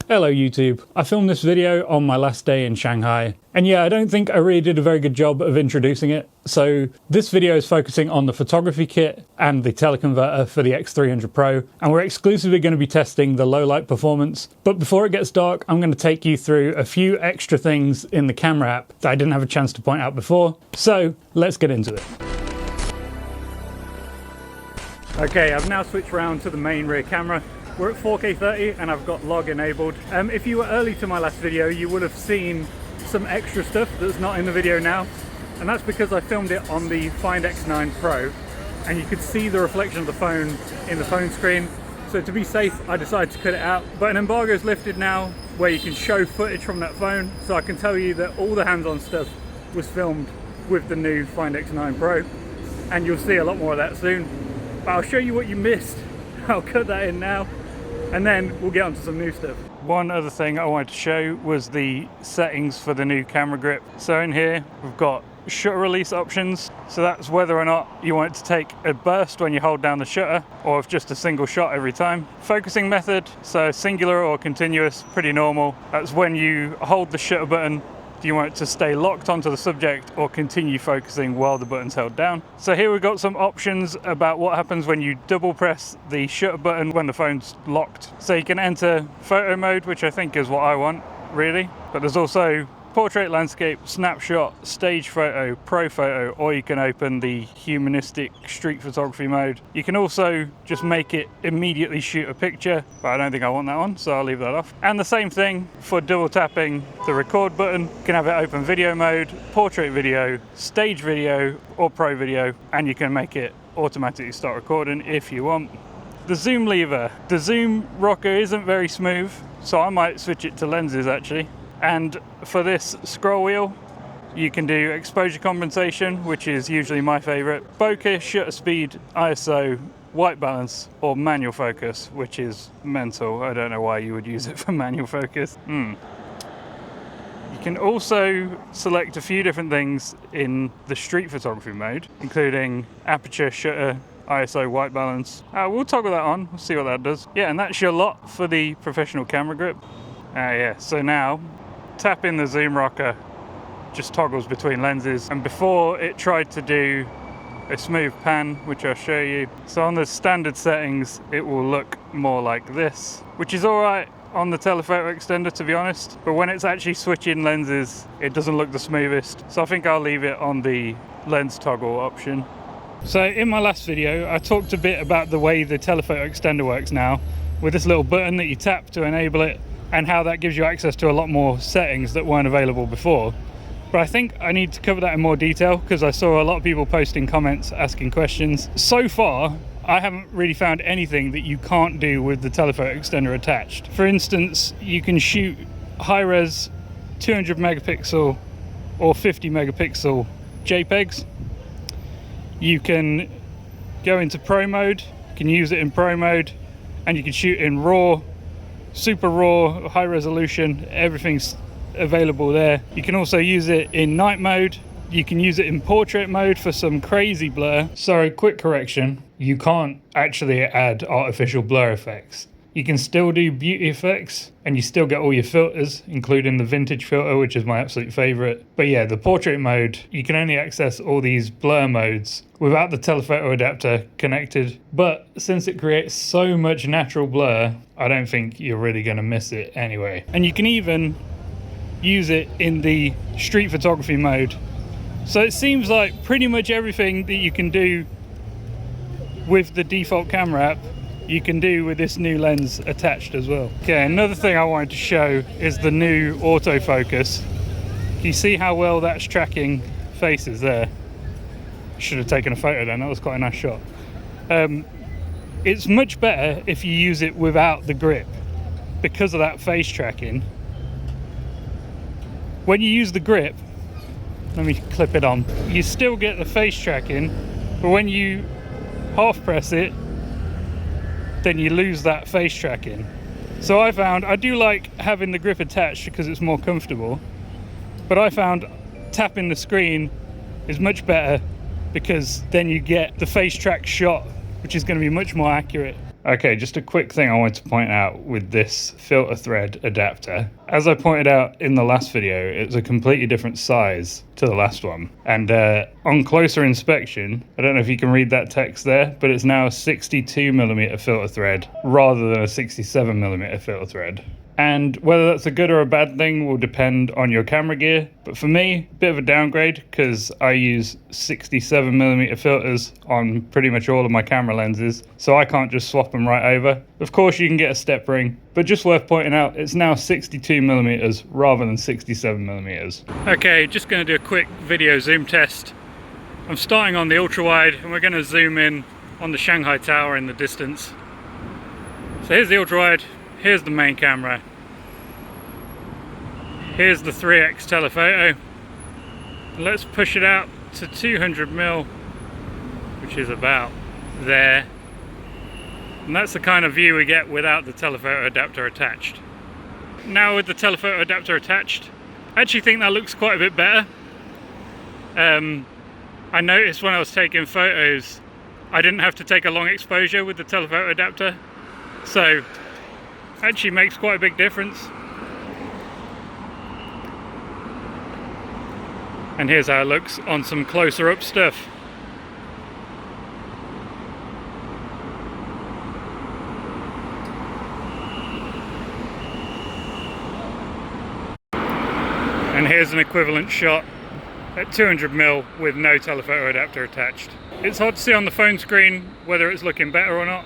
Hello YouTube, I filmed this video on my last day in Shanghai, and yeah, I don't think I really did a very good job of introducing it, so this video is focusing on the photography kit and the teleconverter for the X300 Pro, and we're exclusively going to be testing the low light performance. But before it gets dark, I'm going to take you through a few extra things in the camera app that I didn't have a chance to point out before, so let's get into it. Okay, I've now switched around to the main rear camera. We're at 4K 30 and I've got log enabled. If you were early to my last video, you would have seen some extra stuff that's not in the video now. And that's because I filmed it on the Find X9 Pro and you could see the reflection of the phone in the phone screen. So to be safe, I decided to cut it out. But an embargo is lifted now where you can show footage from that phone. So I can tell you that all the hands-on stuff was filmed with the new Find X9 Pro. And you'll see a lot more of that soon. But I'll show you what you missed. I'll cut that in now. And then we'll get onto some new stuff. One other thing I wanted to show was the settings for the new camera grip. So in here, we've got shutter release options. So that's whether or not you want it to take a burst when you hold down the shutter, or if just a single shot every time. Focusing method, so singular or continuous, pretty normal. That's when you hold the shutter button. Do you want it to stay locked onto the subject or continue focusing while the button's held down? So here we've got some options about what happens when you double press the shutter button when the phone's locked. So you can enter photo mode, which I think is what I want, really. But there's also portrait, landscape, snapshot, stage photo, pro photo, or you can open the humanistic street photography mode. You can also just make it immediately shoot a picture, but I don't think I want that one, so I'll leave that off. And the same thing for double tapping the record button. You can have it open video mode, portrait video, stage video, or pro video, and you can make it automatically start recording if you want. The zoom lever. The zoom rocker isn't very smooth, so I might switch it to lenses actually. And for this scroll wheel, you can do exposure compensation, which is usually my favorite, bokeh, shutter speed, ISO, white balance, or manual focus, which is mental. I don't know why you would use it for manual focus. You can also select a few different things in the street photography mode, including aperture, shutter, ISO, white balance. We'll toggle that on, we'll see what that does. Yeah, and that's your lot for the professional camera grip. Yeah, so now, tapping the zoom rocker just toggles between lenses, and before it tried to do a smooth pan, which I'll show you. So on the standard settings it will look more like this, which is alright on the telephoto extender to be honest, but when it's actually switching lenses it doesn't look the smoothest, so I think I'll leave it on the lens toggle option. So in my last video I talked a bit about the way the telephoto extender works now, with this little button that you tap to enable it, and how that gives you access to a lot more settings that weren't available before. But I think I need to cover that in more detail because I saw a lot of people posting comments asking questions. So far, I haven't really found anything that you can't do with the telephoto extender attached. For instance, you can shoot high-res 200 megapixel or 50 megapixel JPEGs. You can go into Pro mode, you can use it in Pro mode, and you can shoot in RAW, super raw, high resolution, everything's available there. You can also use it in night mode. You can use it in portrait mode for some crazy blur. Sorry, quick correction. You can't actually add artificial blur effects. You can still do beauty effects and you still get all your filters, including the vintage filter, which is my absolute favorite. But yeah, the portrait mode, you can only access all these blur modes without the telephoto adapter connected. But since it creates so much natural blur, I don't think you're really going to miss it anyway. And you can even use it in the street photography mode. So it seems like pretty much everything that you can do with the default camera app you can do with this new lens attached as well. Okay, another thing I wanted to show is the new autofocus. Can you see how well that's tracking faces there? Should have taken a photo then, that was quite a nice shot. It's much better if you use it without the grip because of that face tracking. When you use the grip, let me clip it on, you still get the face tracking, but when you half press it, then you lose that face tracking. So I found, I do like having the grip attached because it's more comfortable, but I found tapping the screen is much better because then you get the face track shot, which is going to be much more accurate. Okay, just a quick thing I want to point out with this filter thread adapter. As I pointed out in the last video, it's a completely different size to the last one. And on closer inspection, I don't know if you can read that text there, but it's now a 62mm filter thread rather than a 67mm filter thread. And whether that's a good or a bad thing will depend on your camera gear. But for me, a bit of a downgrade because I use 67mm filters on pretty much all of my camera lenses, so I can't just swap them right over. Of course you can get a step ring, but just worth pointing out, it's now 62mm rather than 67mm. Okay, just going to do a quick video zoom test. I'm starting on the ultra wide and we're going to zoom in on the Shanghai Tower in the distance. So here's the ultra wide, here's the main camera. Here's the 3x telephoto. Let's push it out to 200mm, which is about there. And that's the kind of view we get without the telephoto adapter attached. Now with the telephoto adapter attached, I actually think that looks quite a bit better. I noticed when I was taking photos, I didn't have to take a long exposure with the telephoto adapter. So, actually makes quite a big difference. And here's how it looks on some closer up stuff. And here's an equivalent shot at 200mm with no telephoto adapter attached. It's hard to see on the phone screen whether it's looking better or not.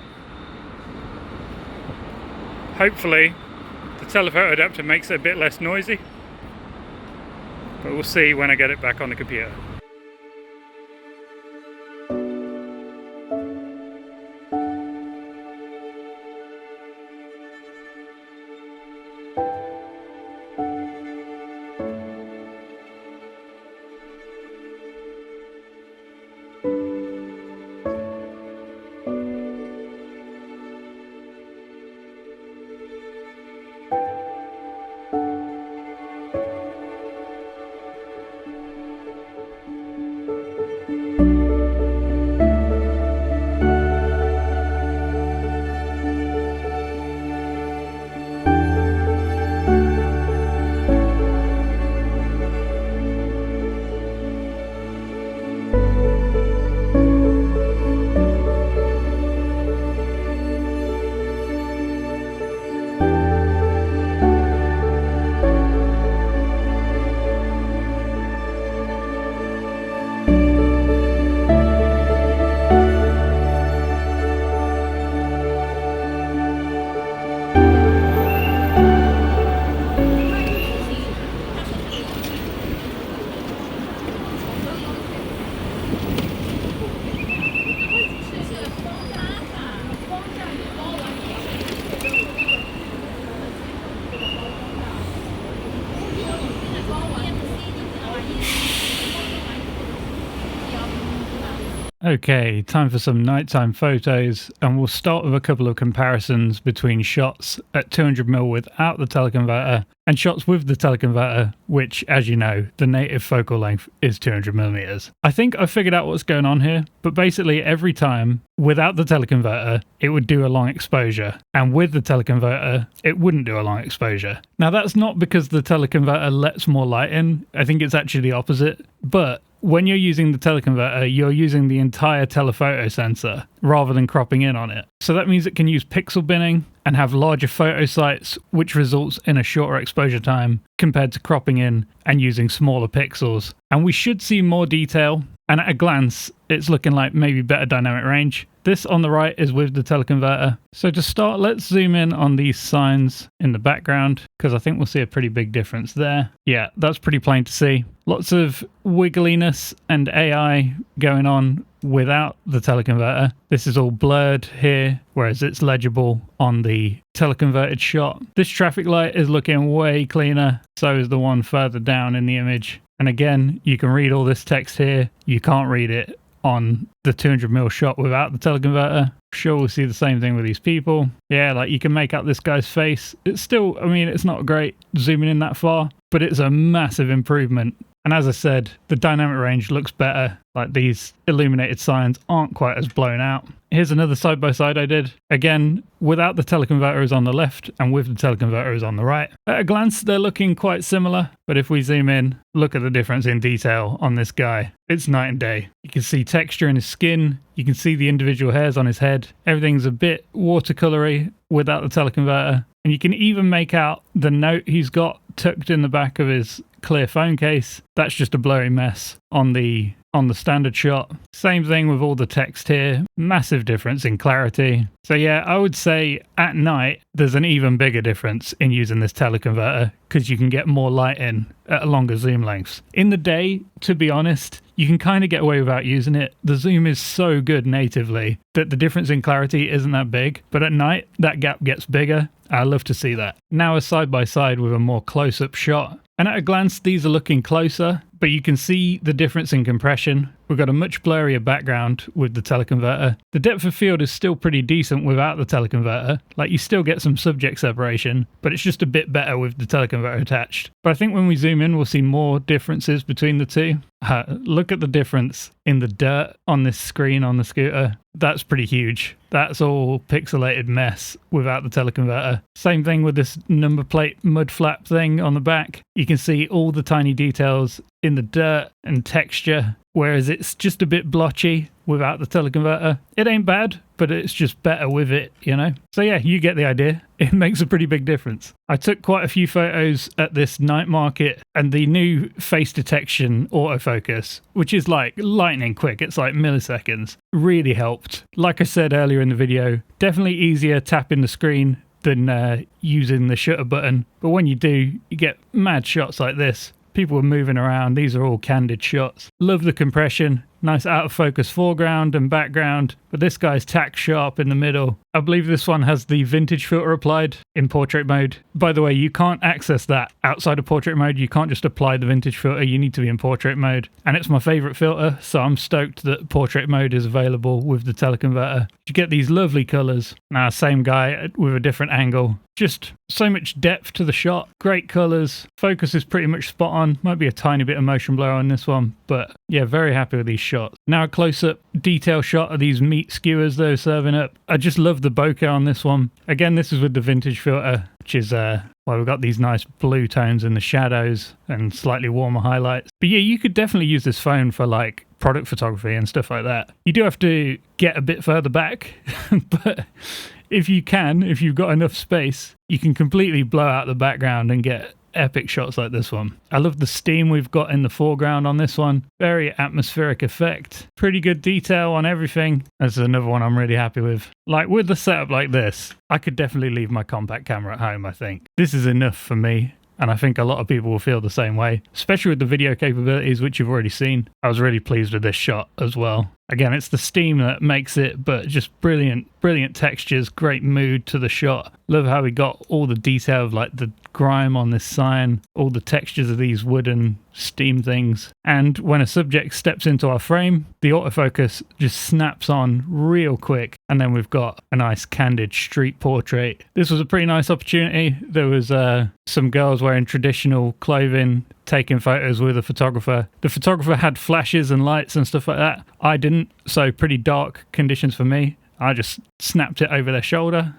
Hopefully the telephoto adapter makes it a bit less noisy, but we'll see when I get it back on the computer. Okay, time for some nighttime photos, and we'll start with a couple of comparisons between shots at 200mm without the teleconverter and shots with the teleconverter, which, as you know, the native focal length is 200mm. I think I figured out what's going on here, but basically every time without the teleconverter it would do a long exposure, and with the teleconverter it wouldn't do a long exposure. Now that's not because the teleconverter lets more light in, I think it's actually the opposite, but when you're using the teleconverter, you're using the entire telephoto sensor rather than cropping in on it. So that means it can use pixel binning and have larger photo sites, which results in a shorter exposure time compared to cropping in and using smaller pixels. And we should see more detail, and at a glance, it's looking like maybe better dynamic range. This on the right is with the teleconverter. So to start, let's zoom in on these signs in the background, because I think we'll see a pretty big difference there. Yeah, that's pretty plain to see. Lots of wiggliness and AI going on without the teleconverter. This is all blurred here, whereas it's legible on the teleconverted shot. This traffic light is looking way cleaner, so is the one further down in the image. And again, you can read all this text here. You can't read it on the 200mm shot without the teleconverter. Sure, we'll see the same thing with these people. Yeah, like you can make out this guy's face. It's still, I mean, it's not great zooming in that far, but it's a massive improvement. And as I said, the dynamic range looks better. Like these illuminated signs aren't quite as blown out. Here's another side-by-side I did. Again, without the teleconverter is on the left and with the teleconverter is on the right. At a glance, they're looking quite similar, but if we zoom in, look at the difference in detail on this guy. It's night and day. You can see texture in his skin. You can see the individual hairs on his head. Everything's a bit watercolory without the teleconverter. And you can even make out the note he's got tucked in the back of his clear phone case. That's just a blurry mess on the standard shot. Same thing with all the text here. Massive difference in clarity. So yeah, I would say at night there's an even bigger difference in using this teleconverter because you can get more light in at a longer zoom lengths. In the day, to be honest, you can kind of get away without using it. The zoom is so good natively that the difference in clarity isn't that big, but at night that gap gets bigger. I love to see that. Now a side by side with a more close-up shot. And at a glance, these are looking closer, but you can see the difference in compression. We've got a much blurrier background with the teleconverter. The depth of field is still pretty decent without the teleconverter. Like, you still get some subject separation, but it's just a bit better with the teleconverter attached. But I think when we zoom in, we'll see more differences between the two. Look at the difference in the dirt on this screen on the scooter. That's pretty huge. That's all pixelated mess without the teleconverter. Same thing with this number plate mud flap thing on the back. You can see all the tiny details in the dirt and texture, whereas it's just a bit blotchy without the teleconverter. It ain't bad, but it's just better with it, you know? So yeah, you get the idea. It makes a pretty big difference. I took quite a few photos at this night market, and the new face detection autofocus, which is like lightning quick, it's like milliseconds, really helped. Like I said earlier in the video, definitely easier tapping the screen than using the shutter button. But when you do, you get mad shots like this. People are moving around. These are all candid shots. Love the compression. Nice out of focus foreground and background, but this guy's tack sharp in the middle. I believe this one has the vintage filter applied in portrait mode. By the way, you can't access that outside of portrait mode. You can't just apply the vintage filter. You need to be in portrait mode. And it's my favorite filter, so I'm stoked that portrait mode is available with the teleconverter. You get these lovely colors. Now, same guy with a different angle. Just so much depth to the shot. Great colors. Focus is pretty much spot on. Might be a tiny bit of motion blur on this one, but yeah, very happy with these shots. Now a close-up detail shot of these meat skewers they're serving up. I just love the bokeh on this one. Again, this is with the vintage filter, which is well, we've got these nice blue tones in the shadows and slightly warmer highlights. But yeah, you could definitely use this phone for like product photography and stuff like that. You do have to get a bit further back, but if you can, if you've got enough space, you can completely blow out the background and get epic shots like this one. I love the steam we've got in the foreground on this one. Very atmospheric effect. Pretty good detail on everything. This is another one I'm really happy with. Like, with the setup like this, I could definitely leave my compact camera at home, I think. This is enough for me. And I think a lot of people will feel the same way, especially with the video capabilities, which you've already seen. I was really pleased with this shot as well. Again, it's the steam that makes it, but just brilliant textures, great mood to the shot. Love how we got all the detail of like the grime on this sign, all the textures of these wooden steam things. And when a subject steps into our frame, the autofocus just snaps on real quick. And then we've got a nice candid street portrait. This was a pretty nice opportunity. There was some girls wearing traditional clothing taking photos with a photographer. The photographer had flashes and lights and stuff like that. I didn't, so pretty dark conditions for me. I just snapped it over their shoulder,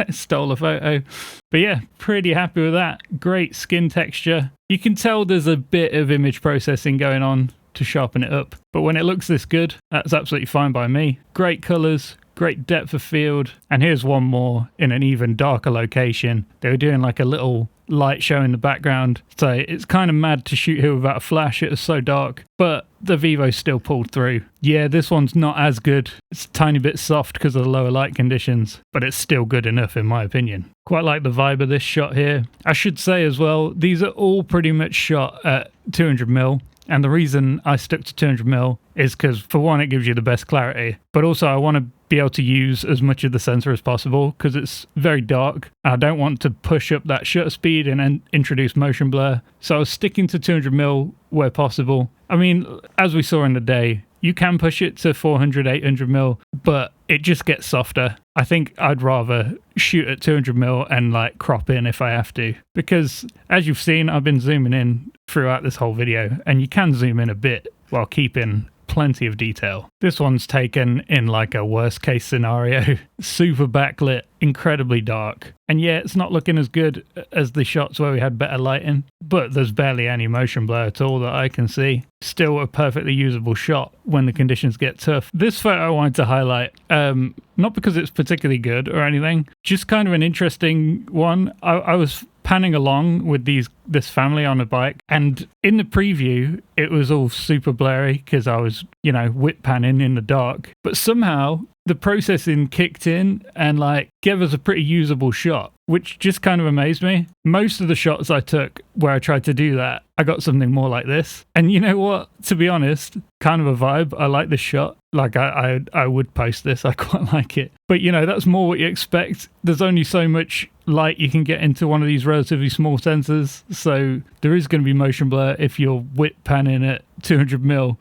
stole a photo. But yeah, pretty happy with that. Great skin texture. You can tell there's a bit of image processing going on to sharpen it up. But when it looks this good, that's absolutely fine by me. Great colors, great depth of field. And here's one more in an even darker location. They were doing like a little light show in the background. So it's kind of mad to shoot here without a flash. It was so dark. But the Vivo still pulled through. Yeah, this one's not as good. It's a tiny bit soft because of the lower light conditions, but it's still good enough in my opinion. Quite like the vibe of this shot here. I should say as well, these are all pretty much shot at 200mm. And the reason I stuck to 200mm is because, for one, it gives you the best clarity, but also I want to be able to use as much of the sensor as possible because it's very dark. I don't want to push up that shutter speed and then introduce motion blur. So I was sticking to 200mm where possible. I mean, as we saw in the day, you can push it to 400, 800mm, but it just gets softer. I think I'd rather shoot at 200mm and like crop in if I have to, because as you've seen, I've been zooming in throughout this whole video, and you can zoom in a bit while keeping plenty of detail. This one's taken in like a worst case scenario, super backlit, incredibly dark. And yeah, it's not looking as good as the shots where we had better lighting, but there's barely any motion blur at all that I can see. Still a perfectly usable shot when the conditions get tough. This photo I wanted to highlight, not because it's particularly good or anything, just kind of an interesting one. I was panning along with this family on a bike, and in the preview it was all super blurry because I was, whip panning in the dark, but somehow the processing kicked in and like gave us a pretty usable shot, which just kind of amazed me. Most of the shots I took where I tried to do that, I got something more like this. And you know what? To be honest, kind of a vibe. I like this shot. Like I would post this. I quite like it. But that's more what you expect. There's only so much light you can get into one of these relatively small sensors. So there is going to be motion blur if you're whip panning at 200mm.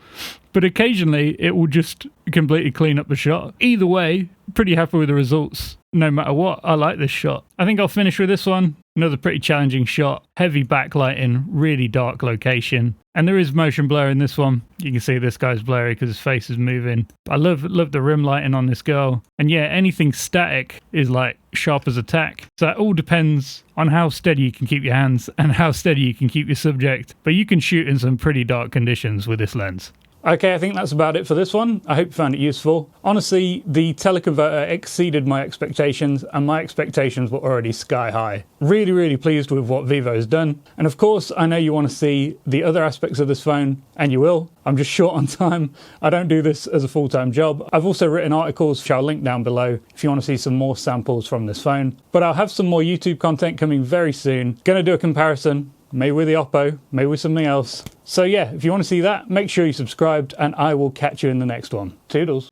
But occasionally it will just completely clean up the shot. Either way, pretty happy with the results. No matter what, I like this shot. I think I'll finish with this one. Another pretty challenging shot. Heavy backlighting, really dark location. And there is motion blur in this one. You can see this guy's blurry because his face is moving. I love the rim lighting on this girl. And yeah, anything static is like sharp as a tack. So it all depends on how steady you can keep your hands and how steady you can keep your subject. But you can shoot in some pretty dark conditions with this lens. Okay, I think that's about it for this one. I hope you found it useful. Honestly, the teleconverter exceeded my expectations, and my expectations were already sky high. Really, really pleased with what Vivo has done. And of course, I know you want to see the other aspects of this phone, and you will. I'm just short on time. I don't do this as a full-time job. I've also written articles, which I'll link down below if you want to see some more samples from this phone. But I'll have some more YouTube content coming very soon. Gonna do a comparison. Maybe with the Oppo, maybe with something else. So yeah, if you want to see that, make sure you're subscribed, and I will catch you in the next one. Toodles.